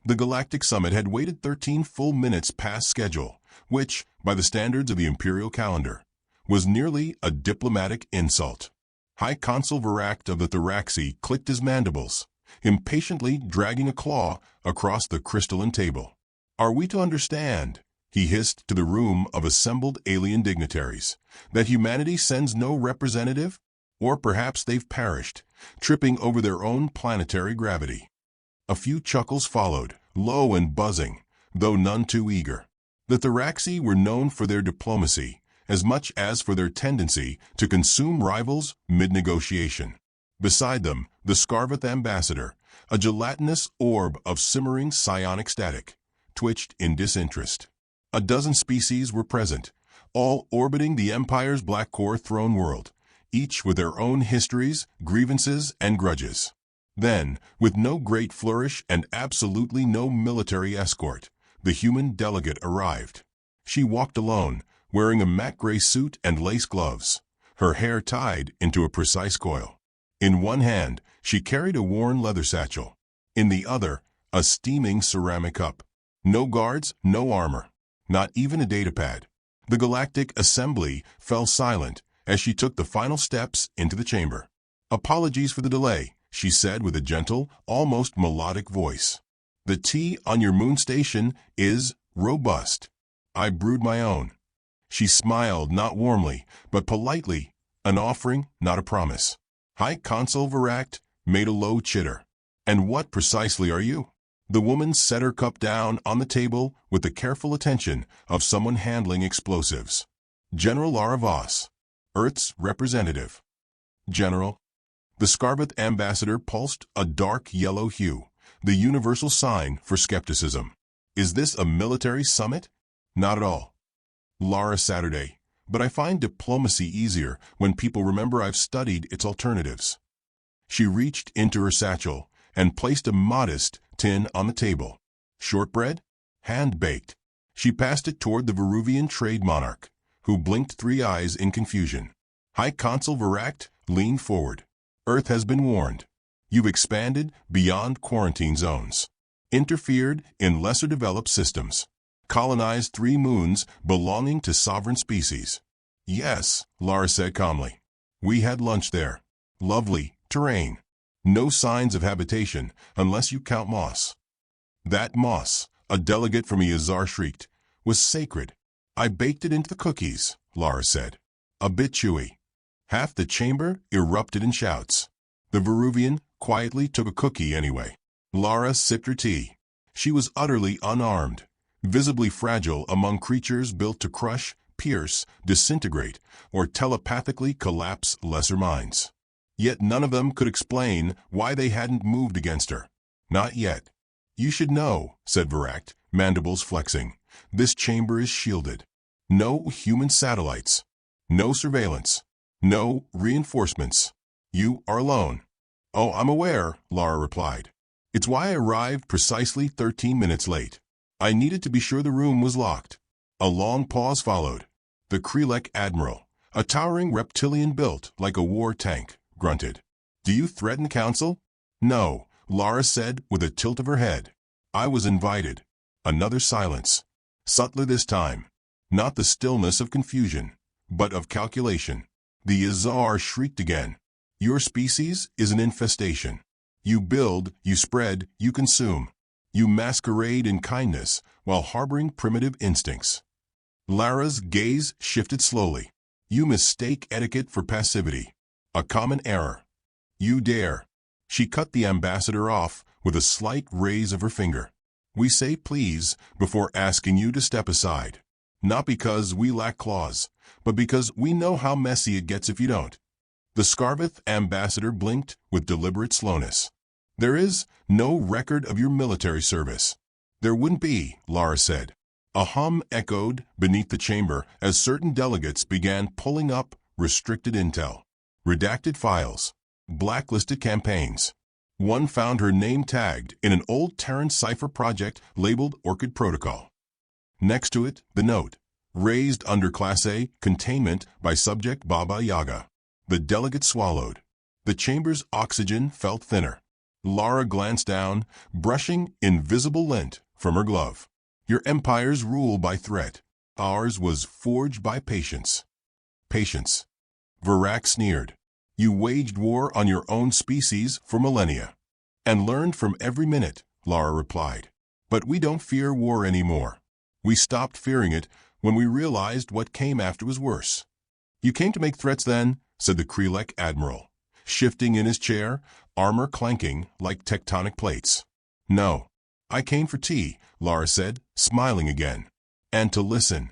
The Galactic Summit had waited 13 full minutes past schedule, which, by the standards of the imperial calendar, was nearly a diplomatic insult. High Consul Veract of the Thoraxi clicked his mandibles, impatiently dragging a claw across the crystalline table. "Are we to understand," he hissed to the room of assembled alien dignitaries, "that humanity sends no representative? Or perhaps they've perished, tripping over their own planetary gravity." A few chuckles followed, low and buzzing, though none too eager. The Thoraxi were known for their diplomacy, as much as for their tendency to consume rivals mid-negotiation. Beside them, the Scarveth ambassador, a gelatinous orb of simmering psionic static, twitched in disinterest. A dozen species were present, all orbiting the Empire's black core throne world, each with their own histories, grievances, and grudges. Then, with no great flourish and absolutely no military escort, the human delegate arrived. She walked alone, wearing a matte gray suit and lace gloves, her hair tied into a precise coil. In one hand, she carried a worn leather satchel. In the other, a steaming ceramic cup. No guards, no armor, not even a datapad. The Galactic Assembly fell silent as she took the final steps into the chamber. "Apologies for the delay," she said with a gentle, almost melodic voice. "The tea on your moon station is robust. I brewed my own." She smiled not warmly, but politely, an offering, not a promise. High Consul Veract made a low chitter. "And what precisely are you?" The woman set her cup down on the table with the careful attention of someone handling explosives. "General Lara Voss, Earth's representative." "General?" The Scarveth ambassador pulsed a dark yellow hue, the universal sign for skepticism. "Is this a military summit?" "Not at all." "Lara Saturday, but I find diplomacy easier when people remember I've studied its alternatives." She reached into her satchel and placed a modest tin on the table. "Shortbread? Hand-baked." She passed it toward the Veruvian trade monarch, who blinked 3 eyes in confusion. High Consul Veract leaned forward. "Earth has been warned. You've expanded beyond quarantine zones, interfered in lesser-developed systems, colonized 3 moons belonging to sovereign species." "Yes," Lara said calmly. "We had lunch there. Lovely terrain. No signs of habitation, unless you count moss." "That moss," a delegate from Iazar shrieked, "was sacred." "I baked it into the cookies," Lara said. "A bit chewy." Half the chamber erupted in shouts. The Veruvian quietly took a cookie anyway. Lara sipped her tea. She was utterly unarmed, visibly fragile among creatures built to crush, pierce, disintegrate, or telepathically collapse lesser minds. Yet none of them could explain why they hadn't moved against her. Not yet. "You should know," said Veract, mandibles flexing. "This chamber is shielded. No human satellites. No surveillance. No reinforcements. You are alone." "Oh, I'm aware," Lara replied. "It's why I arrived precisely 13 minutes late. I needed to be sure the room was locked." A long pause followed. The Krelek Admiral, a towering reptilian built like a war tank, grunted. "Do you threaten council?" "No," Lara said with a tilt of her head. "I was invited." Another silence. Subtler this time. Not the stillness of confusion, but of calculation. The Iazar shrieked again. "Your species is an infestation. You build, you spread, you consume. You masquerade in kindness while harboring primitive instincts." Lara's gaze shifted slowly. "You mistake etiquette for passivity. A common error. You dare." She cut the ambassador off with a slight raise of her finger. "We say please before asking you to step aside. Not because we lack claws, but because we know how messy it gets if you don't." The Scarveth ambassador blinked with deliberate slowness. "There is no record of your military service." "There wouldn't be," Lara said. A hum echoed beneath the chamber as certain delegates began pulling up restricted intel. Redacted files. Blacklisted campaigns. One found her name tagged in an old Terran cipher project labeled Orchid Protocol. Next to it, the note, "Raised under Class A containment by subject Baba Yaga." The delegate swallowed. The chamber's oxygen felt thinner. Lara glanced down, brushing invisible lint from her glove. Your empire's rule by threat. Ours was forged by patience. Patience. Verac sneered. You waged war on your own species for millennia. And learned from every minute, Lara replied. But we don't fear war anymore. We stopped fearing it when we realized what came after was worse. You came to make threats then, said the Krelek admiral, shifting in his chair, armor clanking like tectonic plates. No. I came for tea, Lara said, smiling again. And to listen.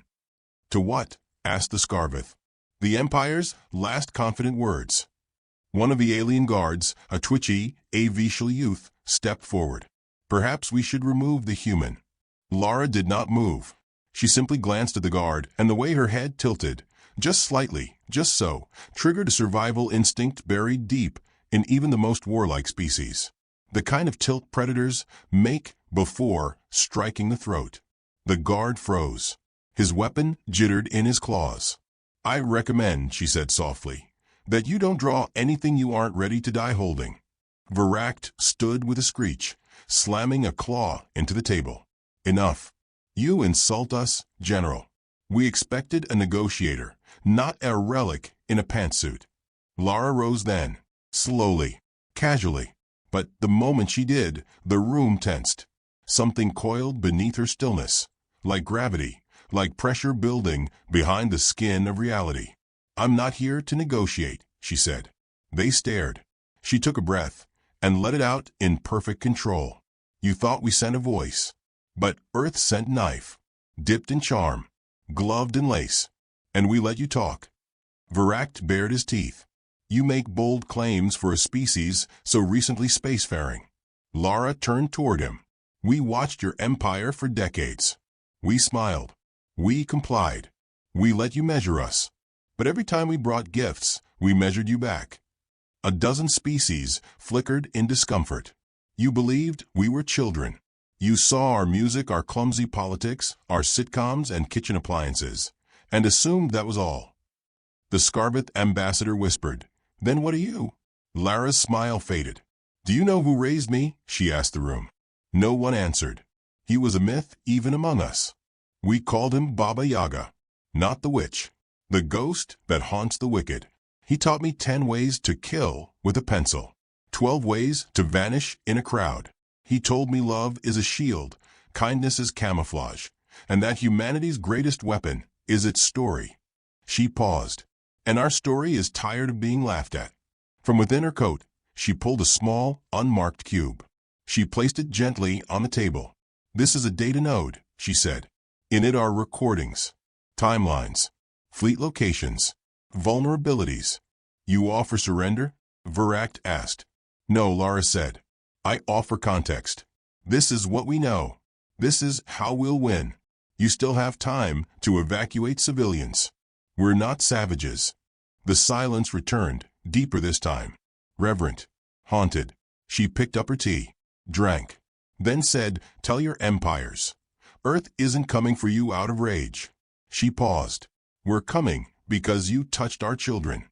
To what? Asked the Scarveth. The Empire's last confident words. One of the alien guards, a twitchy, avishal youth, stepped forward. Perhaps we should remove the human. Lara did not move. She simply glanced at the guard, and the way her head tilted, just slightly, just so, triggered a survival instinct buried deep in even the most warlike species. The kind of tilt predators make before striking the throat. The guard froze. His weapon jittered in his claws. I recommend, she said softly, that you don't draw anything you aren't ready to die holding. Veract stood with a screech, slamming a claw into the table. Enough. You insult us, General. We expected a negotiator, not a relic in a pantsuit. Lara rose then, slowly, casually. But the moment she did, the room tensed. Something coiled beneath her stillness, like gravity, like pressure building behind the skin of reality. I'm not here to negotiate, she said. They stared. She took a breath and let it out in perfect control. You thought we sent a voice, but Earth sent knife, dipped in charm, gloved in lace, and we let you talk. Veract bared his teeth. You make bold claims for a species so recently spacefaring. Lara turned toward him. We watched your empire for decades. We smiled. We complied. We let you measure us. But every time we brought gifts, we measured you back. A dozen species flickered in discomfort. You believed we were children. You saw our music, our clumsy politics, our sitcoms and kitchen appliances, and assumed that was all. The Scarveth ambassador whispered, Then what are you? Lara's smile faded. Do you know who raised me? She asked the room. No one answered. He was a myth even among us. We called him Baba Yaga, not the witch, the ghost that haunts the wicked. He taught me 10 ways to kill with a pencil, 12 ways to vanish in a crowd. He told me love is a shield, kindness is camouflage, and that humanity's greatest weapon is its story. She paused. And our story is tired of being laughed at. From within her coat, she pulled a small, unmarked cube. She placed it gently on the table. This is a data node, she said. In it are recordings, timelines, fleet locations, vulnerabilities. You offer surrender? Veract asked. No, Lara said. I offer context. This is what we know. This is how we'll win. You still have time to evacuate civilians. We're not savages. The silence returned, deeper this time. Reverent. Haunted. She picked up her tea, drank, then said, Tell your empires. Earth isn't coming for you out of rage. She paused. We're coming because you touched our children.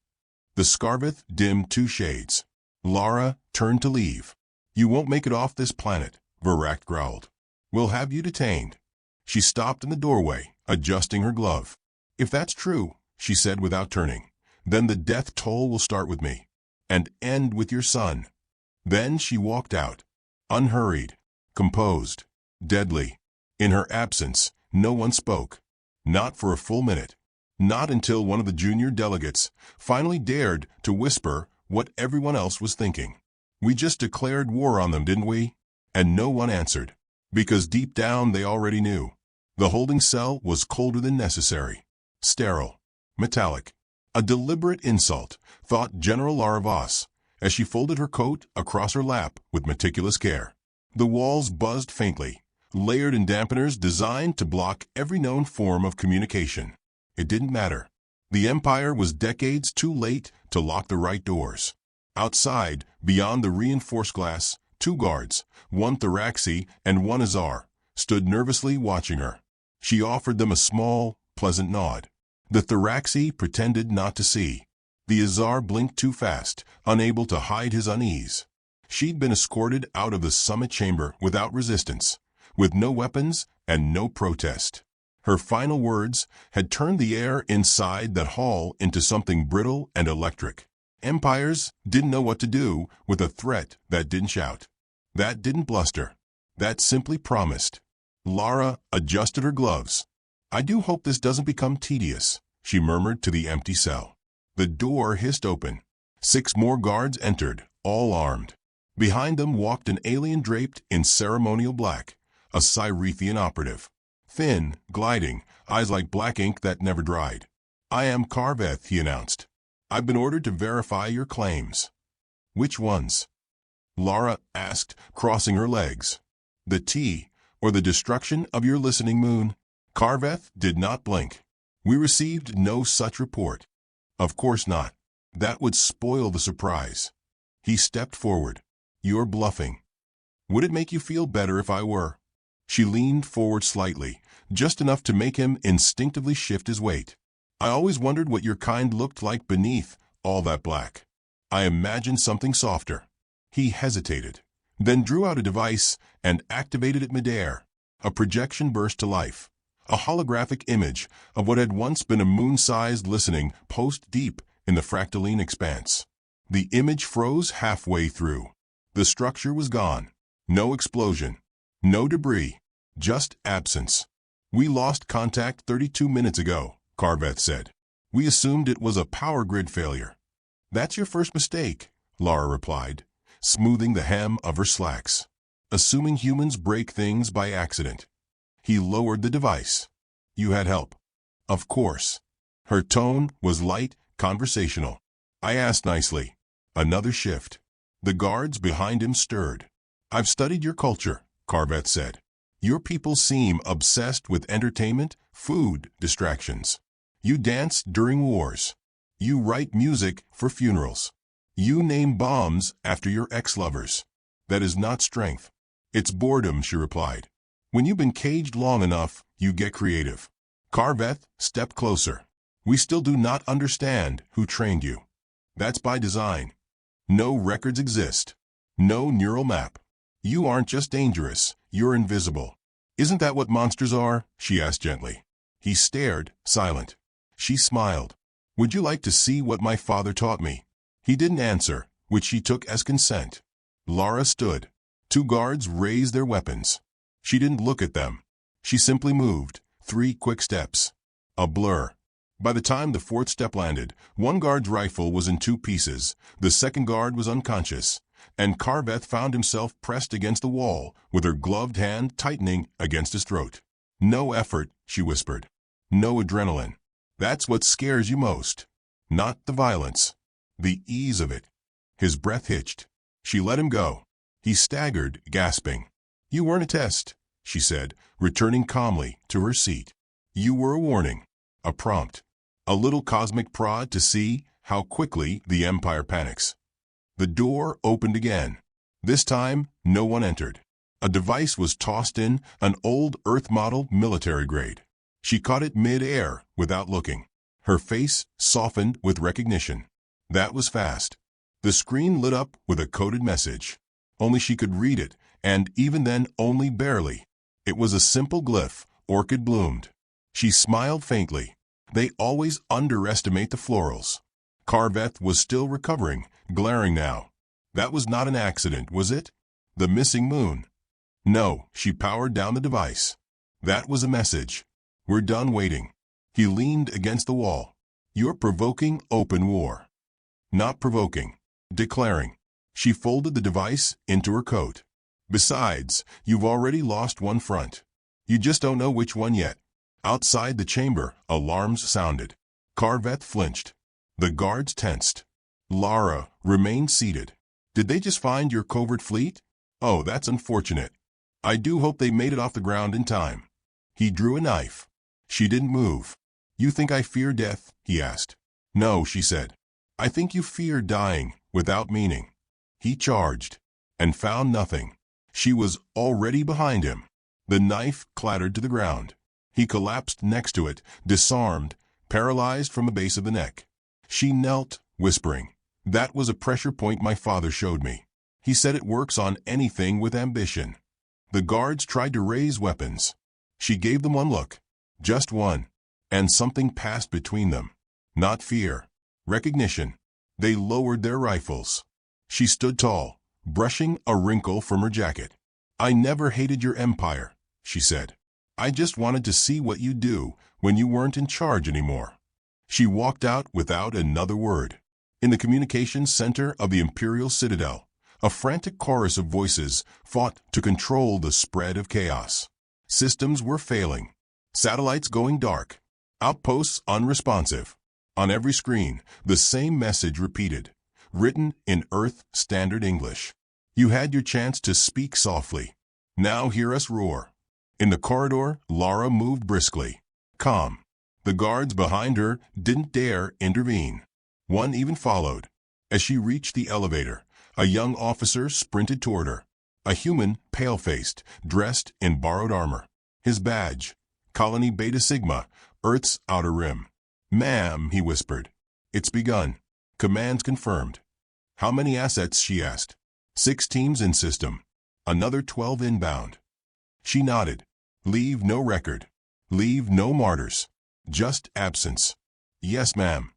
The Scarveth dimmed 2 shades. Lara turned to leave. You won't make it off this planet, Veract growled. We'll have you detained. She stopped in the doorway, adjusting her glove. If that's true, she said without turning, then the death toll will start with me, and end with your son. Then she walked out, unhurried, composed, deadly. In her absence, no one spoke. Not for a full minute. Not until one of the junior delegates finally dared to whisper what everyone else was thinking. We just declared war on them, didn't we? And no one answered, because deep down they already knew. The holding cell was colder than necessary, sterile, metallic. A deliberate insult, thought General Lara Voss, as she folded her coat across her lap with meticulous care. The walls buzzed faintly, layered in dampeners designed to block every known form of communication. It didn't matter. The Empire was decades too late to lock the right doors. Outside, beyond the reinforced glass, 2 guards, one Thoraxi and one Azar, stood nervously watching her. She offered them a small, pleasant nod. The Thoraxi pretended not to see. The Azar blinked too fast, unable to hide his unease. She'd been escorted out of the summit chamber without resistance, with no weapons and no protest. Her final words had turned the air inside that hall into something brittle and electric. Empires didn't know what to do with a threat that didn't shout, that didn't bluster, that simply promised. Lara adjusted her gloves. "I do hope this doesn't become tedious," she murmured to the empty cell. The door hissed open. 6 more guards entered, all armed. Behind them walked an alien draped in ceremonial black, a Cyrethian operative. Thin, gliding, eyes like black ink that never dried. "I am Carveth," he announced. "I've been ordered to verify your claims." "Which ones?" Lara asked, crossing her legs. "The T, or the destruction of your listening moon?" Carveth did not blink. "We received no such report." "Of course not. That would spoil the surprise." He stepped forward. "You're bluffing." "Would it make you feel better if I were?" She leaned forward slightly, just enough to make him instinctively shift his weight. "I always wondered what your kind looked like beneath all that black. I imagined something softer." He hesitated, then drew out a device and activated it midair. A projection burst to life. A holographic image of what had once been a moon-sized listening post deep in the fractaline expanse. The image froze halfway through. The structure was gone. No explosion. No debris. Just absence. "We lost contact 32 minutes ago," Carveth said. "We assumed it was a power grid failure." "That's your first mistake," Lara replied, smoothing the hem of her slacks. "Assuming humans break things by accident." He lowered the device. "You had help." "Of course." Her tone was light, conversational. "I asked nicely." Another shift. The guards behind him stirred. "I've studied your culture," Carveth said. "Your people seem obsessed with entertainment, food, distractions. You dance during wars. You write music for funerals. You name bombs after your ex-lovers. That is not strength. It's boredom," she replied. "When you've been caged long enough, you get creative." Carveth stepped closer. "We still do not understand who trained you. That's by design. No records exist. No neural map. You aren't just dangerous, you're invisible." "Isn't that what monsters are?" she asked gently. He stared, silent. She smiled. "Would you like to see what my father taught me?" He didn't answer, which she took as consent. Lara stood. 2 guards raised their weapons. She didn't look at them. She simply moved, 3 quick steps. A blur. By the time the 4th step landed, 1 guard's rifle was in 2 pieces, the 2nd guard was unconscious, and Carveth found himself pressed against the wall, with her gloved hand tightening against his throat. "No effort," she whispered. "No adrenaline. That's what scares you most. Not the violence. The ease of it." His breath hitched. She let him go. He staggered, gasping. "You weren't a test," she said, returning calmly to her seat. "You were a warning. A prompt. A little cosmic prod to see how quickly the Empire panics." The door opened again. This time, no one entered. A device was tossed in, an old Earth model military grade. She caught it mid-air without looking. Her face softened with recognition. That was fast. The screen lit up with a coded message. Only she could read it, and even then only barely. It was a simple glyph, orchid bloomed. She smiled faintly. They always underestimate the florals. Carveth was still recovering, glaring now. That was not an accident, was it? The missing moon. No, she powered down the device. That was a message. "We're done waiting." He leaned against the wall. "You're provoking open war." "Not provoking. Declaring." She folded the device into her coat. "Besides, you've already lost one front. You just don't know which one yet." Outside the chamber, alarms sounded. Carveth flinched. The guards tensed. Lara remained seated. "Did they just find your covert fleet? Oh, that's unfortunate. I do hope they made it off the ground in time." He drew a knife. She didn't move. "You think I fear death?" he asked. "No," she said. "I think you fear dying without meaning." He charged, and found nothing. She was already behind him. The knife clattered to the ground. He collapsed next to it, disarmed, paralyzed from the base of the neck. She knelt, whispering, "That was a pressure point my father showed me." He said it works on anything with ambition. The guards tried to raise weapons. She gave them one look. Just one. And something passed between them. Not fear. Recognition. They lowered their rifles. She stood tall, brushing a wrinkle from her jacket. I never hated your empire, she said. I just wanted to see what you'd do when you weren't in charge anymore. She walked out without another word. In the communications center of the Imperial Citadel, a frantic chorus of voices fought to control the spread of chaos. Systems were failing. Satellites going dark. Outposts unresponsive. On every screen, the same message repeated, written in Earth Standard English. You had your chance to speak softly. Now hear us roar. In the corridor, Lara moved briskly, calm. The guards behind her didn't dare intervene. One even followed. As she reached the elevator, a young officer sprinted toward her. A human, pale-faced, dressed in borrowed armor. His badge, Colony Beta Sigma, Earth's outer rim. Ma'am, he whispered. It's begun. Commands confirmed. How many assets, she asked. 6 teams in system. Another 12 inbound. She nodded. Leave no record. Leave no martyrs. Just absence. Yes, ma'am.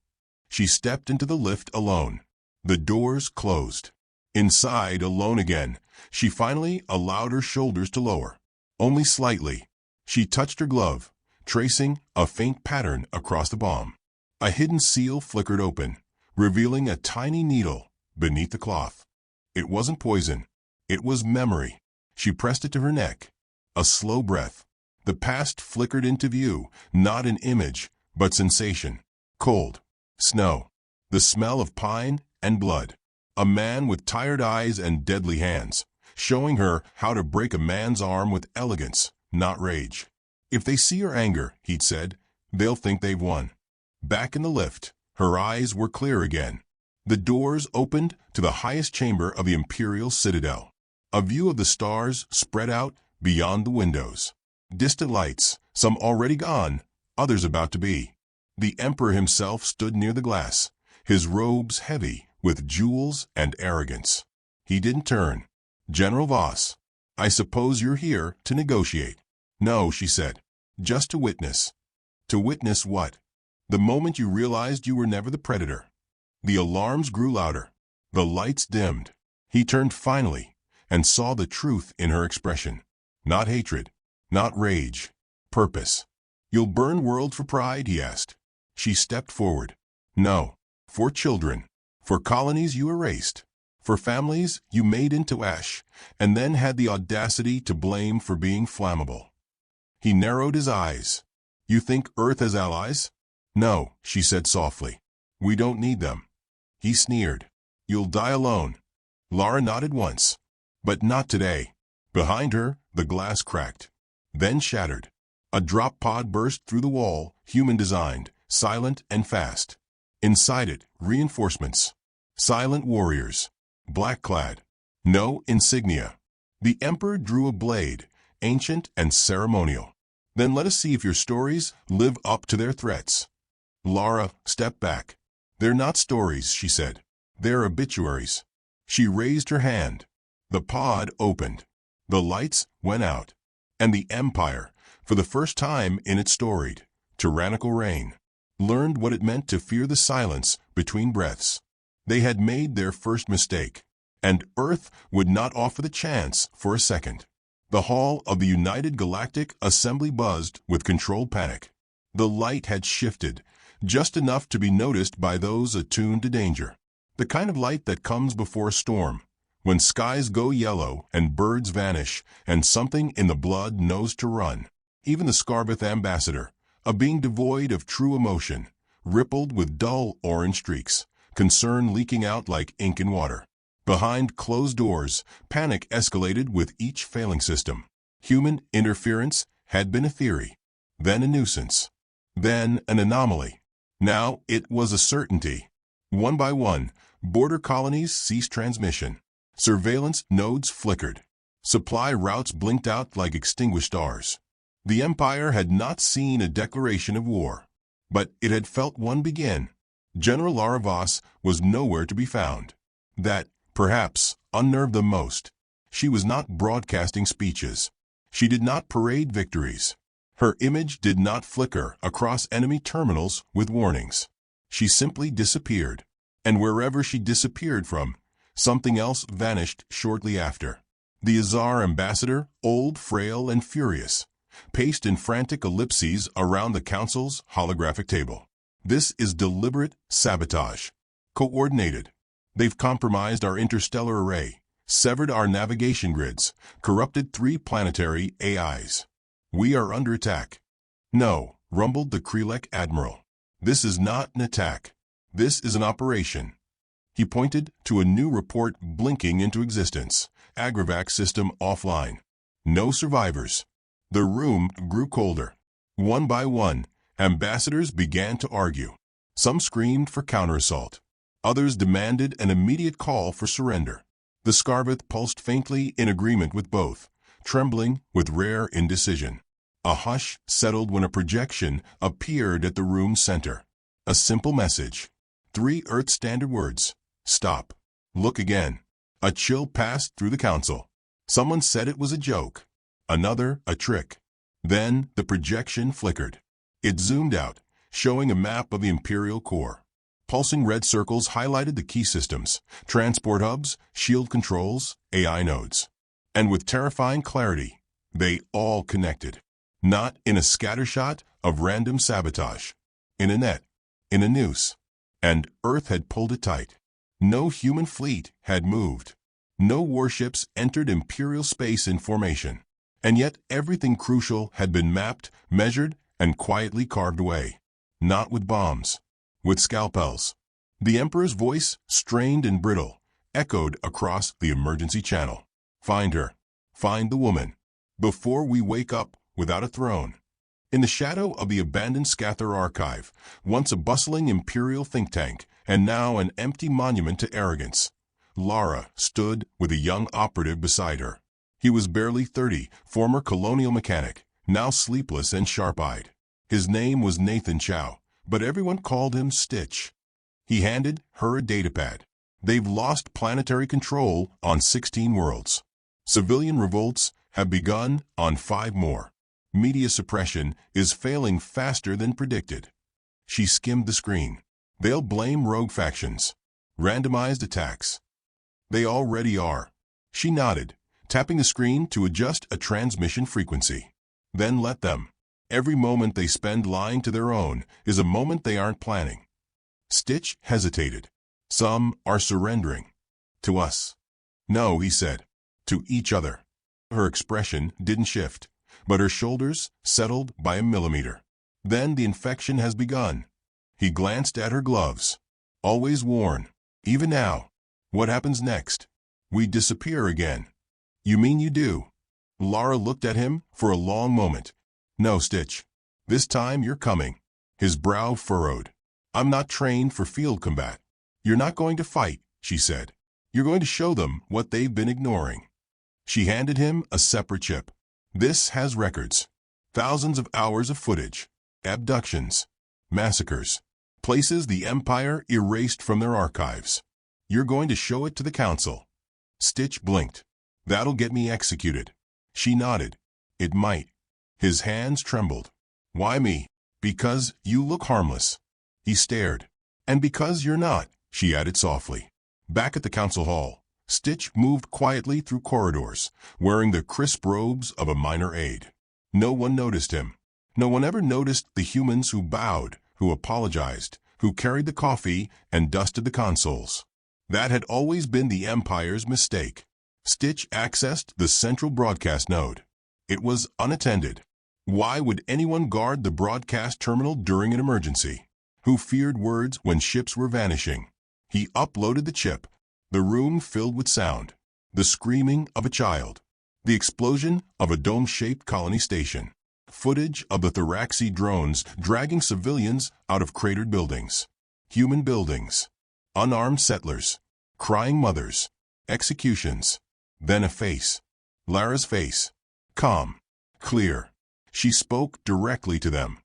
She stepped into the lift alone. The doors closed. Inside, alone again, she finally allowed her shoulders to lower. Only slightly. She touched her glove, tracing a faint pattern across the bomb. A hidden seal flickered open, revealing a tiny needle beneath the cloth. It wasn't poison. It was memory. She pressed it to her neck. A slow breath. The past flickered into view, not an image, but sensation. Cold. Snow. The smell of pine and blood. A man with tired eyes and deadly hands, showing her how to break a man's arm with elegance, not rage. If they see her anger, he'd said, they'll think they've won. Back in the lift, her eyes were clear again. The doors opened to the highest chamber of the Imperial Citadel. A view of the stars spread out beyond the windows. Distant lights, some already gone, others about to be. The Emperor himself stood near the glass, his robes heavy with jewels and arrogance. He didn't turn. General Voss, I suppose you're here to negotiate. No, she said, just to witness. To witness what? The moment you realized you were never the predator. The alarms grew louder. The lights dimmed. He turned finally and saw the truth in her expression. Not hatred, not rage, purpose. You'll burn world for pride, he asked. She stepped forward. No, for children, for colonies you erased, for families you made into ash, and then had the audacity to blame for being flammable. He narrowed his eyes. You think Earth has allies? No, she said softly. We don't need them. He sneered. You'll die alone. Lara nodded once. But not today. Behind her, the glass cracked. Then shattered. A drop pod burst through the wall, human-designed, silent and fast. Inside it, reinforcements. Silent warriors. Black-clad. No insignia. The Emperor drew a blade, ancient and ceremonial. Then let us see if your stories live up to their threats. Lara stepped back. They're not stories, she said. They're obituaries. She raised her hand. The pod opened. The lights went out. And the Empire, for the first time in its storied, tyrannical reign, learned what it meant to fear the silence between breaths. They had made their first mistake, and Earth would not offer the chance for a second. The hall of the United Galactic Assembly buzzed with controlled panic. The light had shifted, just enough to be noticed by those attuned to danger. The kind of light that comes before a storm, when skies go yellow and birds vanish and something in the blood knows to run. Even the Skarbeth ambassador, a being devoid of true emotion, rippled with dull orange streaks, concern leaking out like ink in water. Behind closed doors, panic escalated with each failing system. Human interference had been a theory, then a nuisance, then an anomaly. Now it was a certainty. One by one, border colonies ceased transmission. Surveillance nodes flickered. Supply routes blinked out like extinguished stars. The Empire had not seen a declaration of war, but it had felt one begin. General Lara Voss was nowhere to be found. That perhaps, unnerved them most. She was not broadcasting speeches. She did not parade victories. Her image did not flicker across enemy terminals with warnings. She simply disappeared. And wherever she disappeared from, something else vanished shortly after. The Azar ambassador, old, frail, and furious, paced in frantic ellipses around the council's holographic table. This is deliberate sabotage. Coordinated. They've compromised our interstellar array, severed our navigation grids, corrupted 3 planetary AIs. We are under attack. No, rumbled the Krelek admiral. This is not an attack. This is an operation. He pointed to a new report blinking into existence. Agravac system offline. No survivors. The room grew colder. One by one, ambassadors began to argue. Some screamed for counterassault. Others demanded an immediate call for surrender. The Scarveth pulsed faintly in agreement with both, trembling with rare indecision. A hush settled when a projection appeared at the room's center. A simple message. 3 Earth Standard words. Stop. Look again. A chill passed through the council. Someone said it was a joke. Another, a trick. Then the projection flickered. It zoomed out, showing a map of the Imperial core. Pulsing red circles highlighted the key systems, transport hubs, shield controls, AI nodes. And with terrifying clarity, they all connected. Not in a scattershot of random sabotage. In a net. In a noose. And Earth had pulled it tight. No human fleet had moved. No warships entered Imperial space in formation. And yet everything crucial had been mapped, measured, and quietly carved away. Not with bombs. With scalpels. The Emperor's voice, strained and brittle, echoed across the emergency channel. Find her. Find the woman. Before we wake up without a throne. In the shadow of the abandoned Scather archive, once a bustling Imperial think tank, and now an empty monument to arrogance, Lara stood with a young operative beside her. He was barely 30, former colonial mechanic, now sleepless and sharp-eyed. His name was Nathan Chow, but everyone called him Stitch. He handed her a datapad. They've lost planetary control on 16 worlds. Civilian revolts have begun on 5 more. Media suppression is failing faster than predicted. She skimmed the screen. They'll blame rogue factions. Randomized attacks. They already are. She nodded, tapping the screen to adjust a transmission frequency. Then let them. Every moment they spend lying to their own is a moment they aren't planning. Stitch hesitated. Some are surrendering. To us. No, he said. To each other. Her expression didn't shift, but her shoulders settled by a millimeter. Then the infection has begun. He glanced at her gloves. Always worn. Even now. What happens next? We disappear again. You mean you do? Lara looked at him for a long moment. No, Stitch. This time you're coming. His brow furrowed. I'm not trained for field combat. You're not going to fight, she said. You're going to show them what they've been ignoring. She handed him a separate chip. This has records. Thousands of hours of footage. Abductions. Massacres. Places the Empire erased from their archives. You're going to show it to the Council. Stitch blinked. That'll get me executed. She nodded. It might. His hands trembled. Why me? Because you look harmless. He stared. And because you're not, she added softly. Back at the council hall, Stitch moved quietly through corridors, wearing the crisp robes of a minor aide. No one noticed him. No one ever noticed the humans who bowed, who apologized, who carried the coffee and dusted the consoles. That had always been the Empire's mistake. Stitch accessed the central broadcast node. It was unattended. Why would anyone guard the broadcast terminal during an emergency? Who feared words when ships were vanishing? He uploaded the chip. The room filled with sound. The screaming of a child. The explosion of a dome-shaped colony station. Footage of the Thoraxi drones dragging civilians out of cratered buildings. Human buildings. Unarmed settlers. Crying mothers. Executions. Then a face. Lara's face. Calm. Clear. She spoke directly to them.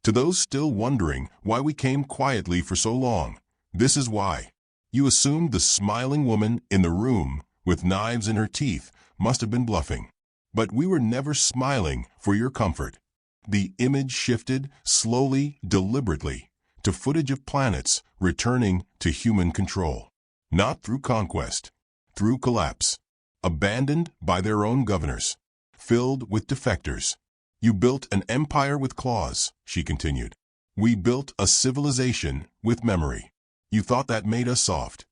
To those still wondering why we came quietly for so long, this is why. You assumed the smiling woman in the room with knives in her teeth must have been bluffing. But we were never smiling for your comfort. The image shifted slowly, deliberately, to footage of planets returning to human control. Not through conquest, through collapse. Abandoned by their own governors. Filled with defectors. You built an empire with claws, she continued. We built a civilization with memory. You thought that made us soft.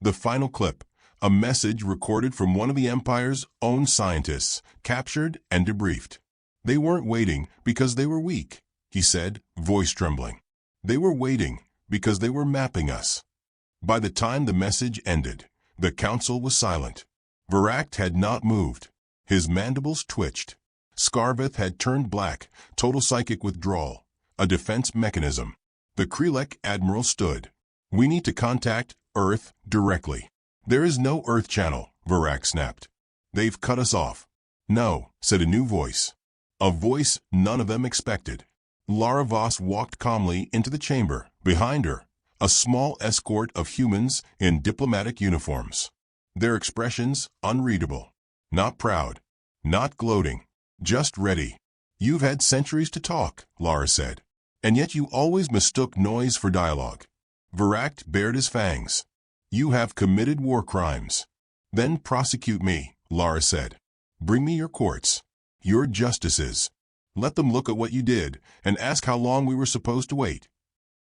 The final clip, a message recorded from one of the Empire's own scientists, captured and debriefed. They weren't waiting because they were weak, he said, voice trembling. They were waiting because they were mapping us. By the time the message ended, the council was silent. Veract had not moved. His mandibles twitched. Scarveth had turned black, total psychic withdrawal, a defense mechanism. The Krelek admiral stood. We need to contact Earth directly. There is no Earth channel, Veract snapped. They've cut us off. No, said a new voice. A voice none of them expected. Lara Voss walked calmly into the chamber. Behind her, a small escort of humans in diplomatic uniforms. Their expressions unreadable. Not proud. Not gloating. Just ready. You've had centuries to talk, Lara said. And yet you always mistook noise for dialogue. Veract bared his fangs. You have committed war crimes. Then prosecute me, Lara said. Bring me your courts. Your justices. Let them look at what you did and ask how long we were supposed to wait.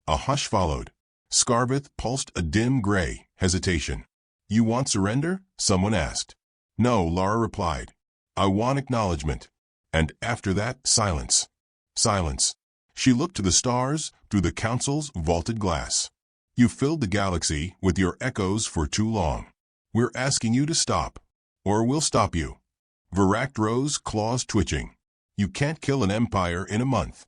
A hush followed. Scarveth pulsed a dim gray hesitation. You want surrender? Someone asked. No, Lara replied. I want acknowledgement. And after that, silence. Silence. She looked to the stars through the council's vaulted glass. You filled the galaxy with your echoes for too long. We're asking you to stop. Or we'll stop you. Veract rose, claws twitching. You can't kill an empire in a month.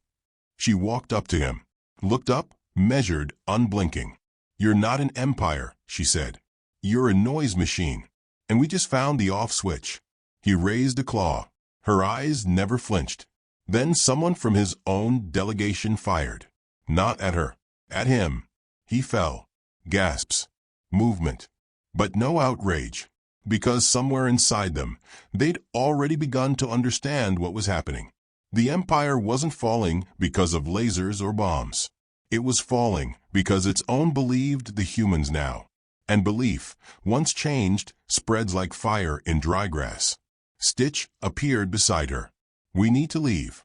She walked up to him. Looked up, measured, unblinking. You're not an empire, she said. You're a noise machine. And we just found the off switch. He raised a claw. Her eyes never flinched. Then someone from his own delegation fired. Not at her. At him. He fell. Gasps. Movement. But no outrage. Because somewhere inside them, they'd already begun to understand what was happening. The empire wasn't falling because of lasers or bombs. It was falling because its own believed the humans now. And belief, once changed, spreads like fire in dry grass. Stitch appeared beside her. We need to leave.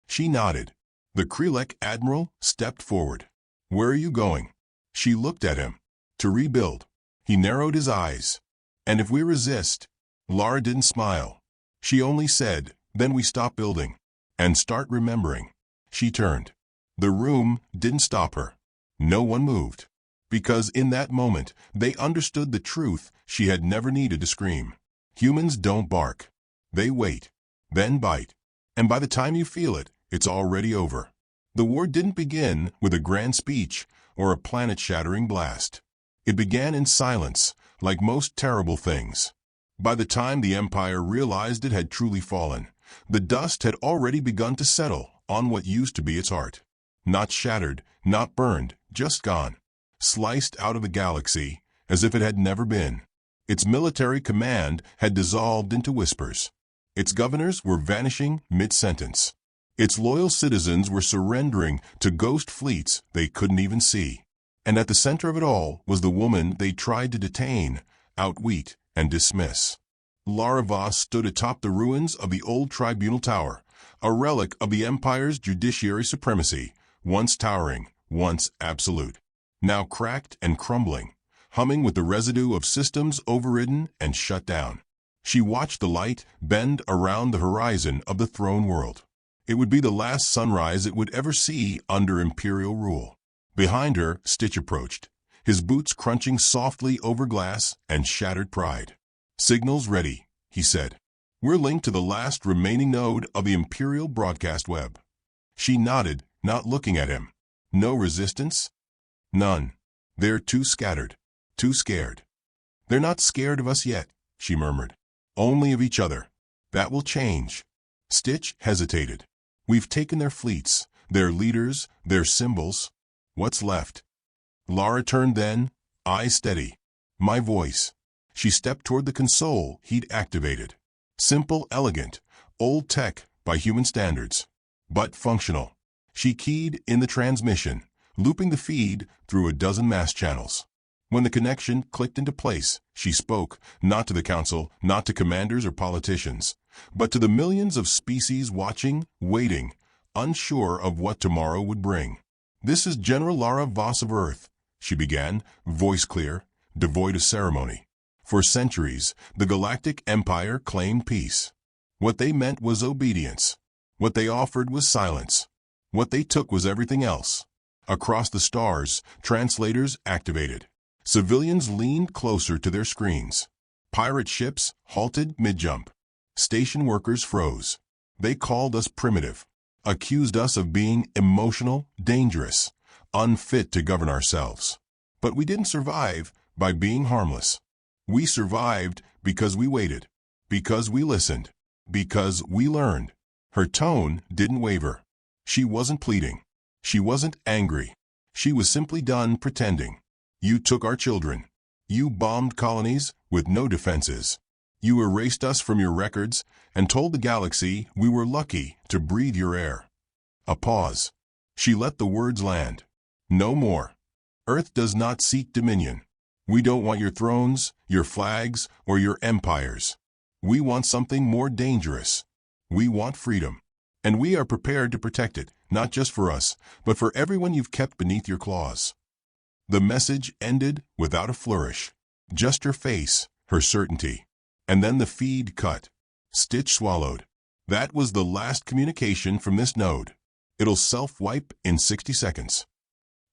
She nodded. The Krelek admiral stepped forward. Where are you going? She looked at him. To rebuild. He narrowed his eyes. And if we resist? Lara didn't smile. She only said, then we stop building. And start remembering. She turned. The room didn't stop her. No one moved. Because in that moment, they understood the truth she had never needed to scream. Humans don't bark. They wait. Then bite. And by the time you feel it, it's already over. The war didn't begin with a grand speech or a planet-shattering blast. It began in silence, like most terrible things. By the time the Empire realized it had truly fallen, the dust had already begun to settle on what used to be its heart. Not shattered, not burned, just gone. Sliced out of the galaxy as if it had never been. Its military command had dissolved into whispers. Its governors were vanishing mid-sentence. Its loyal citizens were surrendering to ghost fleets they couldn't even see. And at the center of it all was the woman they tried to detain, outwit, and dismiss. Lara Voss stood atop the ruins of the old tribunal tower, a relic of the Empire's judiciary supremacy, once towering, once absolute. Now cracked and crumbling, humming with the residue of systems overridden and shut down. She watched the light bend around the horizon of the throne world. It would be the last sunrise it would ever see under Imperial rule. Behind her, Stitch approached, his boots crunching softly over glass and shattered pride. Signals ready, he said. We're linked to the last remaining node of the Imperial broadcast web. She nodded, not looking at him. No resistance? None. They're too scattered, too scared. They're not scared of us yet, she murmured. Only of each other. That will change. Stitch hesitated. We've taken their fleets, their leaders, their symbols. What's left? Lara turned then, eyes steady. My voice. She stepped toward the console he'd activated. Simple, elegant, old tech by human standards, but functional. She keyed in the transmission, looping the feed through a dozen mass channels. When the connection clicked into place, she spoke, not to the council, not to commanders or politicians, but to the millions of species watching, waiting, unsure of what tomorrow would bring. "This is General Lara Voss of Earth," she began, voice clear, devoid of ceremony. For centuries, the Galactic Empire claimed peace. What they meant was obedience. What they offered was silence. What they took was everything else. Across the stars, translators activated. Civilians leaned closer to their screens. Pirate ships halted mid-jump. Station workers froze. They called us primitive, accused us of being emotional, dangerous, unfit to govern ourselves. But we didn't survive by being harmless. We survived because we waited, because we listened, because we learned. Her tone didn't waver. She wasn't pleading. She wasn't angry. She was simply done pretending. "You took our children. You bombed colonies with no defenses. You erased us from your records and told the galaxy we were lucky to breathe your air." A pause. She let the words land. "No more. Earth does not seek dominion. We don't want your thrones, your flags, or your empires. We want something more dangerous. We want freedom. And we are prepared to protect it, not just for us, but for everyone you've kept beneath your claws." The message ended without a flourish. Just her face, her certainty. And then the feed cut. Stitch swallowed. That was the last communication from this node. It'll self-wipe in 60 seconds.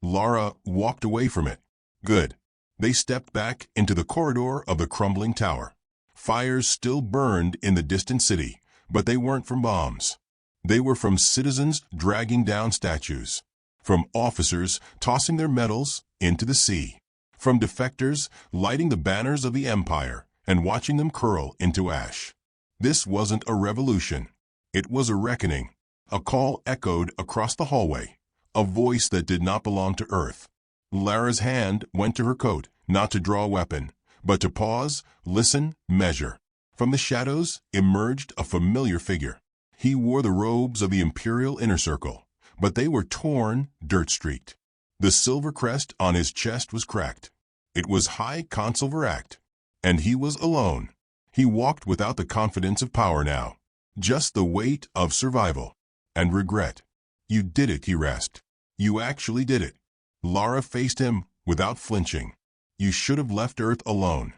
Lara walked away from it. Good. They stepped back into the corridor of the crumbling tower. Fires still burned in the distant city, but they weren't from bombs. They were from citizens dragging down statues, from officers tossing their medals into the sea, from defectors lighting the banners of the Empire and watching them curl into ash. This wasn't a revolution. It was a reckoning. A call echoed across the hallway, a voice that did not belong to Earth. Lara's hand went to her coat, not to draw a weapon, but to pause, listen, measure. From the shadows emerged a familiar figure. He wore the robes of the Imperial Inner Circle, but they were torn, dirt-streaked. The silver crest on his chest was cracked. It was High Consul Veract, and he was alone. He walked without the confidence of power now, just the weight of survival and regret. "You did it," he rasped. "You actually did it." Lara faced him without flinching. "You should have left Earth alone."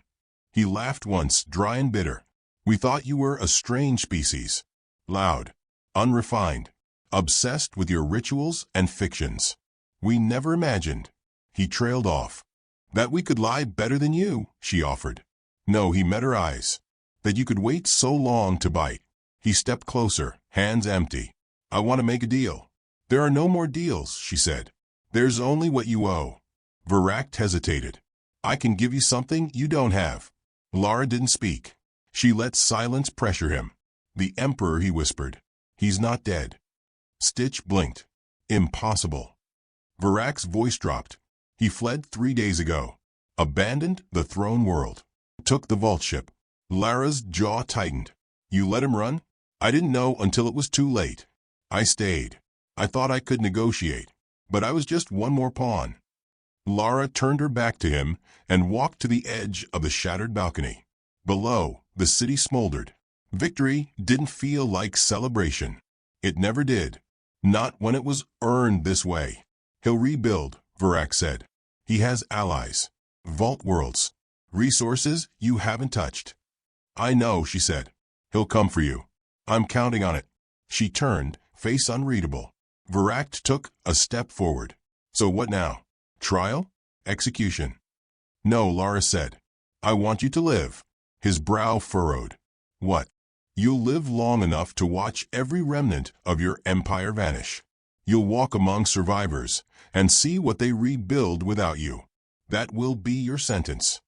He laughed once, dry and bitter. "We thought you were a strange species. Loud, unrefined, obsessed with your rituals and fictions. We never imagined." He trailed off. "That we could lie better than you," she offered. No, he met her eyes. "That you could wait so long to bite." He stepped closer, hands empty. "I want to make a deal." "There are no more deals," she said. "There's only what you owe." Veract hesitated. "I can give you something you don't have." Lara didn't speak. She let silence pressure him. "The Emperor," he whispered. "He's not dead." Stitch blinked. "Impossible." Veract's voice dropped. "He fled 3 days ago. Abandoned the throne world. Took the vault ship." Lara's jaw tightened. "You let him run?" "I didn't know until it was too late. I stayed. I thought I could negotiate. But I was just one more pawn." Lara turned her back to him and walked to the edge of the shattered balcony. Below, the city smoldered. Victory didn't feel like celebration. It never did. Not when it was earned this way. "He'll rebuild," Veract said. "He has allies. Vault worlds. Resources you haven't touched." "I know," she said. "He'll come for you. I'm counting on it." She turned, face unreadable. Veract took a step forward. "So what now? Trial? Execution?" "No," Lara said. "I want you to live." His brow furrowed. "What?" "You'll live long enough to watch every remnant of your empire vanish. You'll walk among survivors and see what they rebuild without you. That will be your sentence."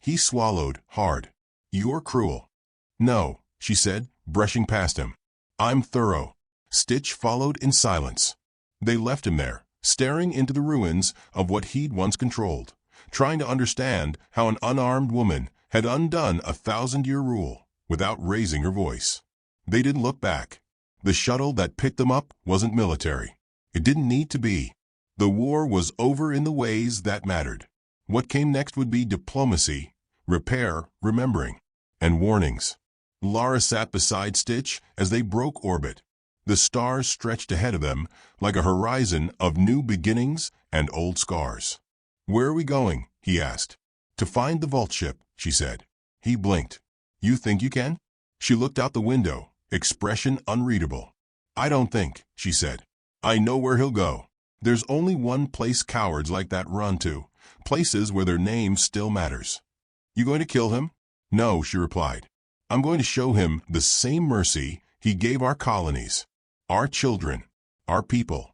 He swallowed hard. "You're cruel." "No," she said, brushing past him. "I'm thorough." Stitch followed in silence. They left him there, staring into the ruins of what he'd once controlled, trying to understand how an unarmed woman had undone a 1,000-year rule without raising her voice. They didn't look back. The shuttle that picked them up wasn't military. It didn't need to be. The war was over in the ways that mattered. What came next would be diplomacy, repair, remembering, and warnings. Lara sat beside Stitch as they broke orbit. The stars stretched ahead of them like a horizon of new beginnings and old scars. "Where are we going?" he asked. "To find the vault ship," she said. He blinked. "You think you can?" She looked out the window, expression unreadable. "I don't think," she said. "I know where he'll go. There's only one place cowards like that run to, places where their name still matters." "You going to kill him?" "No," she replied. "I'm going to show him the same mercy he gave our colonies, our children, our people."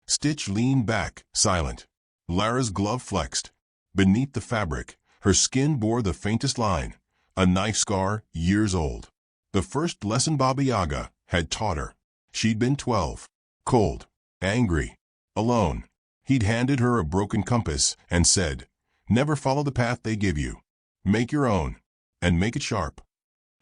Stitch leaned back, silent. Lara's glove flexed. Beneath the fabric, her skin bore the faintest line, a knife scar years old. The first lesson Baba Yaga had taught her. She'd been 12, cold, angry, alone. He'd handed her a broken compass and said, "Never follow the path they give you. Make your own, and make it sharp."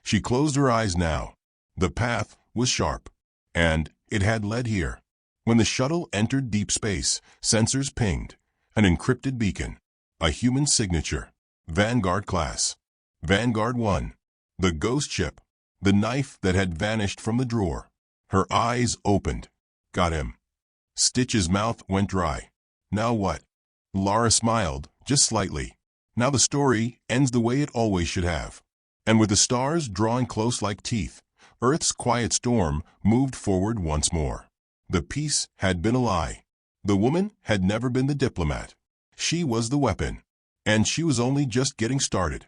She closed her eyes now. The path was sharp, and it had led here. When the shuttle entered deep space, sensors pinged. An encrypted beacon. A human signature. Vanguard class. Vanguard 1. The ghost ship. The knife that had vanished from the drawer. Her eyes opened. "Got him." Stitch's mouth went dry. "Now what?" Lara smiled, just slightly. "Now the story ends the way it always should have." And with the stars drawing close like teeth, Earth's quiet storm moved forward once more. The peace had been a lie. The woman had never been the diplomat. She was the weapon. And she was only just getting started.